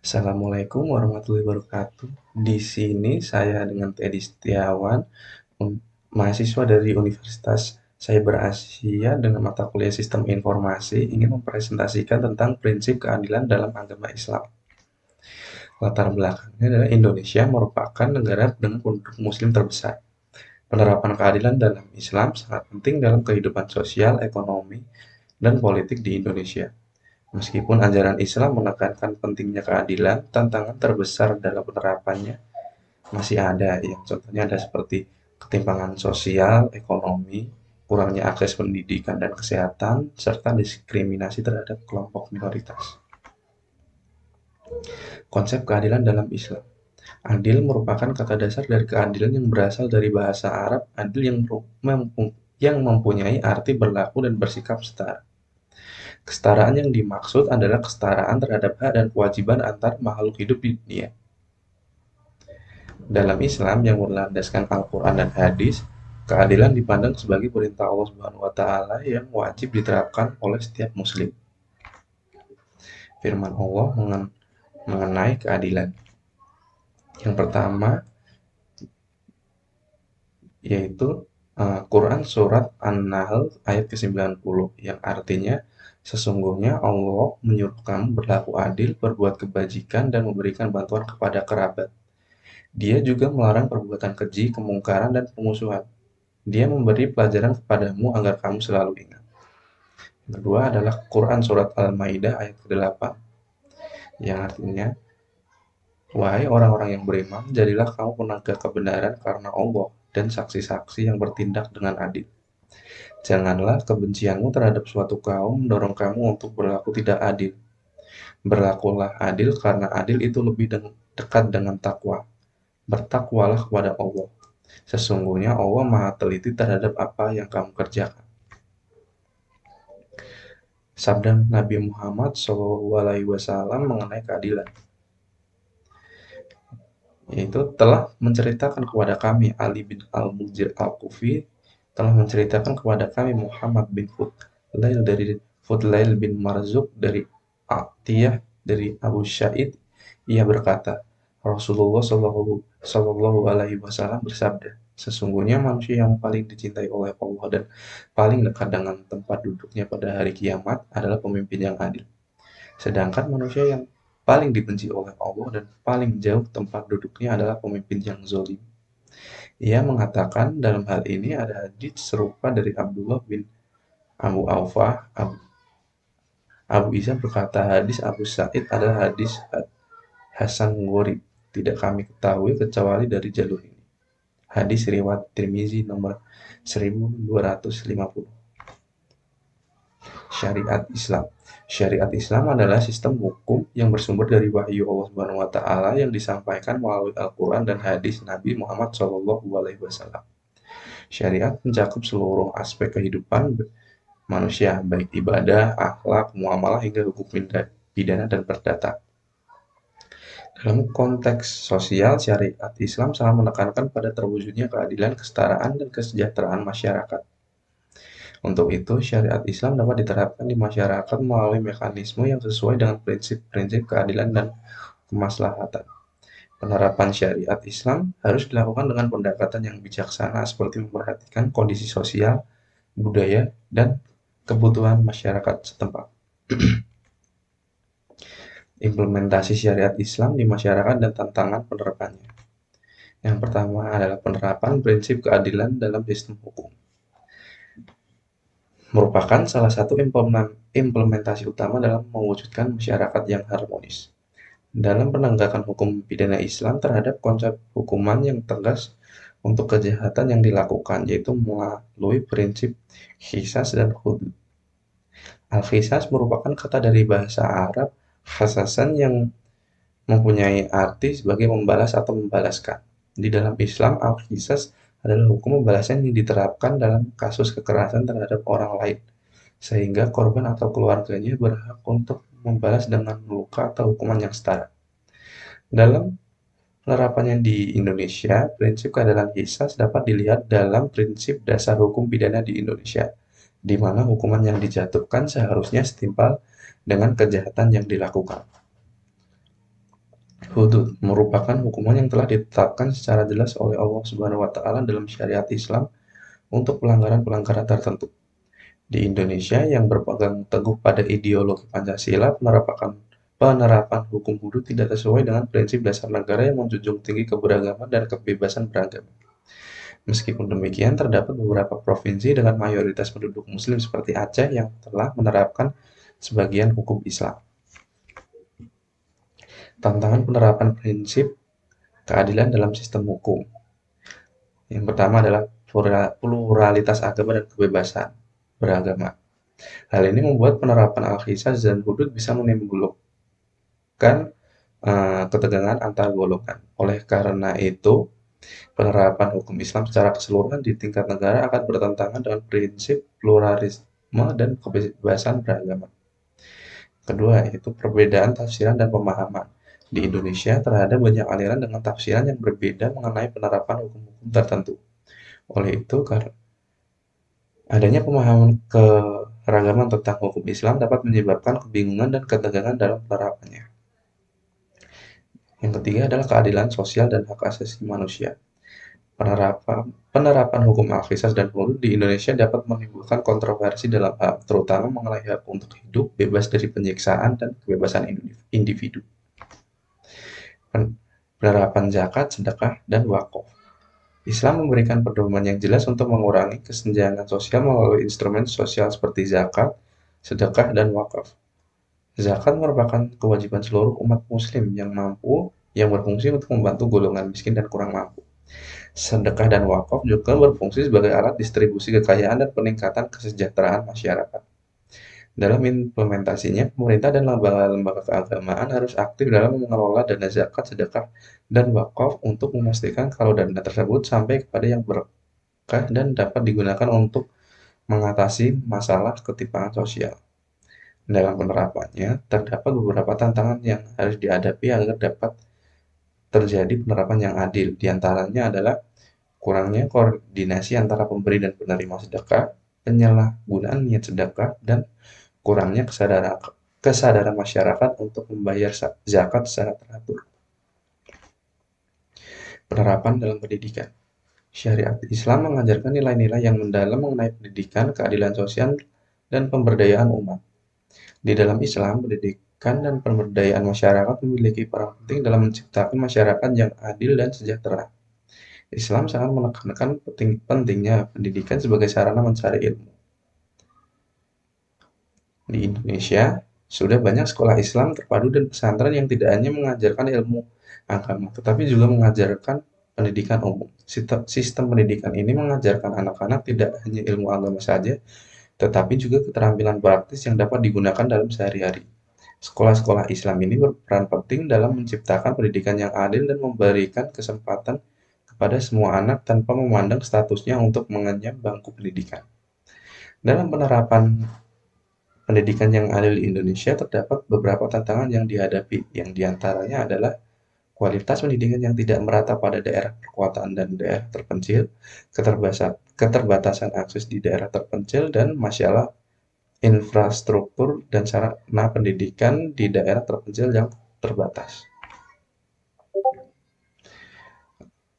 Assalamualaikum warahmatullahi wabarakatuh. Di sini saya dengan Teddy Setiawan, mahasiswa dari Universitas Cyber Asia dengan mata kuliah Sistem Informasi, ingin mempresentasikan tentang prinsip keadilan dalam agama Islam. Latar belakangnya adalah Indonesia merupakan negara dengan penduduk Muslim terbesar. Penerapan keadilan dalam Islam sangat penting dalam kehidupan sosial, ekonomi, dan politik di Indonesia. Meskipun ajaran Islam menekankan pentingnya keadilan, tantangan terbesar dalam penerapannya masih ada, yang contohnya ada seperti ketimpangan sosial, ekonomi, kurangnya akses pendidikan dan kesehatan, serta diskriminasi terhadap kelompok minoritas. Konsep keadilan dalam Islam. Adil merupakan kata dasar dari keadilan yang berasal dari bahasa Arab adil yang mempunyai arti berlaku dan bersikap setara. Kesetaraan yang dimaksud adalah kesetaraan terhadap hak dan kewajiban antar makhluk hidup di dunia. Dalam Islam yang berlandaskan Al-Quran dan hadis, keadilan dipandang sebagai perintah Allah Subhanahu wa taala yang wajib diterapkan oleh setiap muslim. Firman Allah mengenai keadilan. Yang pertama yaitu Quran surat An-Nahl ayat ke-90 yang artinya sesungguhnya Allah menyuruh kamu berlaku adil, berbuat kebajikan dan memberikan bantuan kepada kerabat. Dia juga melarang perbuatan keji, kemungkaran dan pemusuhan. Dia memberi pelajaran kepadamu agar kamu selalu ingat. Yang kedua adalah Quran surat Al-Maidah ayat ke-8 yang artinya wahai orang-orang yang beriman, jadilah kamu penegak kebenaran karena Allah dan saksi-saksi yang bertindak dengan adil. Janganlah kebencianmu terhadap suatu kaum mendorong kamu untuk berlaku tidak adil. Berlakulah adil karena adil itu lebih dekat dengan takwa. Bertakwalah kepada Allah. Sesungguhnya Allah Maha Teliti terhadap apa yang kamu kerjakan. Sabda Nabi Muhammad SAW mengenai keadilan, yaitu telah menceritakan kepada kami Ali bin Al-Mujir Al-Kufi, telah menceritakan kepada kami Muhammad bin Fudlail bin Marzuk dari Atiyah dari Abu Syaid, ia berkata, Rasulullah Shallallahu Alaihi Wasallam bersabda, sesungguhnya manusia yang paling dicintai oleh Allah dan paling dekat dengan tempat duduknya pada hari kiamat adalah pemimpin yang adil. Sedangkan manusia yang paling dibenci oleh Allah dan paling jauh tempat duduknya adalah pemimpin yang zalim. Ia mengatakan dalam hal ini ada hadis serupa dari Abdullah bin Abu Aufah. Abu Isa berkata hadis Abu Sa'id adalah hadis Hasan Gharib. Tidak kami ketahui kecuali dari jalur ini. Hadis riwayat Tirmizi nomor 1250. Syariat Islam. Syariat Islam adalah sistem hukum yang bersumber dari wahyu Allah Subhanahu wa taala yang disampaikan melalui Al-Qur'an dan hadis Nabi Muhammad SAW. Syariat mencakup seluruh aspek kehidupan manusia, baik ibadah, akhlak, muamalah hingga hukum pidana dan perdata. Dalam konteks sosial, syariat Islam sangat menekankan pada terwujudnya keadilan, kesetaraan, dan kesejahteraan masyarakat. Untuk itu, syariat Islam dapat diterapkan di masyarakat melalui mekanisme yang sesuai dengan prinsip-prinsip keadilan dan kemaslahatan. Penerapan syariat Islam harus dilakukan dengan pendekatan yang bijaksana seperti memperhatikan kondisi sosial, budaya, dan kebutuhan masyarakat setempat. Implementasi syariat Islam di masyarakat dan tantangan penerapannya. Yang pertama adalah penerapan prinsip keadilan dalam sistem hukum. Merupakan salah satu implementasi utama dalam mewujudkan masyarakat yang harmonis. Dalam penegakan hukum pidana Islam terhadap konsep hukuman yang tegas untuk kejahatan yang dilakukan, yaitu melalui prinsip qisas dan hudud. Al-qisas merupakan kata dari bahasa Arab khasasan yang mempunyai arti sebagai membalas atau membalaskan. Di dalam Islam, al-qisas adalah hukum pembalasan yang diterapkan dalam kasus kekerasan terhadap orang lain, sehingga korban atau keluarganya berhak untuk membalas dengan luka atau hukuman yang setara. Dalam penerapannya di Indonesia, prinsip keadilan qisas dapat dilihat dalam prinsip dasar hukum pidana di Indonesia, di mana hukuman yang dijatuhkan seharusnya setimpal dengan kejahatan yang dilakukan. Hudud merupakan hukuman yang telah ditetapkan secara jelas oleh Allah Subhanahu wa taala dalam syariat Islam untuk pelanggaran-pelanggaran tertentu. Di Indonesia yang berpegang teguh pada ideologi Pancasila, penerapan hukum hudud tidak sesuai dengan prinsip dasar negara yang menjunjung tinggi keberagaman dan kebebasan beragama. Meskipun demikian, terdapat beberapa provinsi dengan mayoritas penduduk Muslim seperti Aceh yang telah menerapkan sebagian hukum Islam. Tantangan penerapan prinsip keadilan dalam sistem hukum. Yang pertama adalah pluralitas agama dan kebebasan beragama. Hal ini membuat penerapan al-qisas dan hudud bisa menimbulkan ketegangan antar golongan. Oleh karena itu, penerapan hukum Islam secara keseluruhan di tingkat negara akan bertentangan dengan prinsip pluralisme dan kebebasan beragama. Kedua, yaitu perbedaan tafsiran dan pemahaman. Di Indonesia, terhadap banyak aliran dengan tafsiran yang berbeda mengenai penerapan hukum-hukum tertentu. Oleh itu, karena adanya pemahaman keragaman tentang hukum Islam dapat menyebabkan kebingungan dan ketegangan dalam penerapannya. Yang ketiga adalah keadilan sosial dan hak asasi manusia. Penerapan hukum al-qisas dan hudud di Indonesia dapat menimbulkan kontroversi dalam hal, terutama mengenai hak untuk hidup, bebas dari penyiksaan, dan kebebasan individu. Penerapan zakat, sedekah, dan wakaf. Islam memberikan pedoman yang jelas untuk mengurangi kesenjangan sosial melalui instrumen sosial seperti zakat, sedekah, dan wakaf. Zakat merupakan kewajiban seluruh umat muslim yang berfungsi untuk membantu golongan miskin dan kurang mampu. Sedekah dan wakaf juga berfungsi sebagai alat distribusi kekayaan dan peningkatan kesejahteraan masyarakat. Dalam implementasinya, pemerintah dan lembaga-lembaga keagamaan harus aktif dalam mengelola dana zakat, sedekah, dan wakaf untuk memastikan kalau dana tersebut sampai kepada yang berkah dan dapat digunakan untuk mengatasi masalah ketimpangan sosial. Dalam penerapannya, terdapat beberapa tantangan yang harus dihadapi agar dapat terjadi penerapan yang adil. Di antaranya adalah kurangnya koordinasi antara pemberi dan penerima sedekah, penyalahgunaan niat sedekah, dan kurangnya kesadaran masyarakat untuk membayar zakat secara teratur. Penerapan dalam pendidikan. Syariat Islam mengajarkan nilai-nilai yang mendalam mengenai pendidikan, keadilan sosial, dan pemberdayaan umat. Di dalam Islam, pendidikan dan pemberdayaan masyarakat memiliki peran penting dalam menciptakan masyarakat yang adil dan sejahtera. Islam sangat menekankan pentingnya pendidikan sebagai sarana mencari ilmu. Di Indonesia, sudah banyak sekolah Islam terpadu dan pesantren yang tidak hanya mengajarkan ilmu agama, tetapi juga mengajarkan pendidikan umum. Sistem pendidikan ini mengajarkan anak-anak tidak hanya ilmu agama saja, tetapi juga keterampilan praktis yang dapat digunakan dalam sehari-hari. Sekolah-sekolah Islam ini berperan penting dalam menciptakan pendidikan yang adil dan memberikan kesempatan kepada semua anak tanpa memandang statusnya untuk mengenyam bangku pendidikan. Dalam penerapan pendidikan yang adil di Indonesia, terdapat beberapa tantangan yang dihadapi, yang diantaranya adalah kualitas pendidikan yang tidak merata pada daerah perkotaan dan daerah terpencil, keterbatasan akses di daerah terpencil, dan masalah infrastruktur dan sarana pendidikan di daerah terpencil yang terbatas.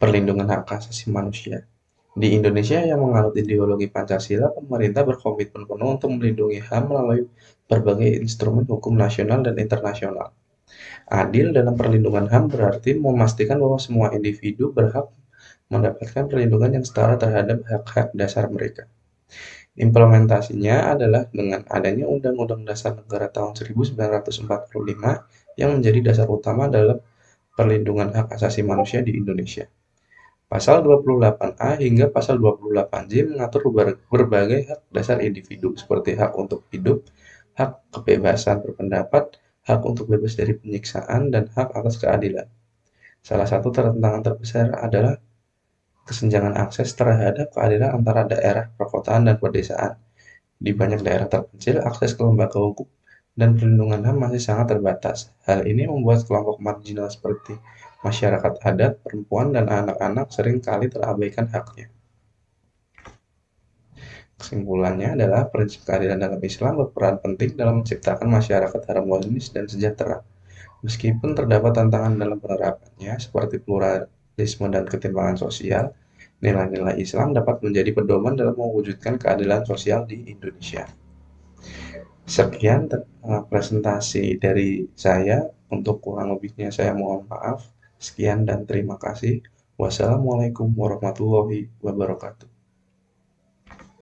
Perlindungan hak asasi manusia. Di Indonesia yang menganut ideologi Pancasila, pemerintah berkomitmen penuh untuk melindungi HAM melalui berbagai instrumen hukum nasional dan internasional. Adil dalam perlindungan HAM berarti memastikan bahwa semua individu berhak mendapatkan perlindungan yang setara terhadap hak-hak dasar mereka. Implementasinya adalah dengan adanya Undang-Undang Dasar Negara tahun 1945 yang menjadi dasar utama dalam perlindungan hak asasi manusia di Indonesia. Pasal 28A hingga pasal 28J mengatur berbagai hak dasar individu seperti hak untuk hidup, hak kebebasan berpendapat, hak untuk bebas dari penyiksaan, dan hak atas keadilan. Salah satu tantangan terbesar adalah kesenjangan akses terhadap keadilan antara daerah perkotaan dan pedesaan. Di banyak daerah terpencil, akses ke lembaga hukum dan perlindungan HAM masih sangat terbatas. Hal ini membuat kelompok marginal seperti masyarakat adat, perempuan, dan anak-anak sering kali terabaikan haknya. Kesimpulannya adalah prinsip keadilan dalam Islam berperan penting dalam menciptakan masyarakat harmonis dan sejahtera. Meskipun terdapat tantangan dalam penerapannya, seperti pluralisme dan ketimpangan sosial, nilai-nilai Islam dapat menjadi pedoman dalam mewujudkan keadilan sosial di Indonesia. Sekian presentasi dari saya. Untuk kurang lebihnya saya mohon maaf. Sekian dan terima kasih. Wassalamualaikum warahmatullahi wabarakatuh.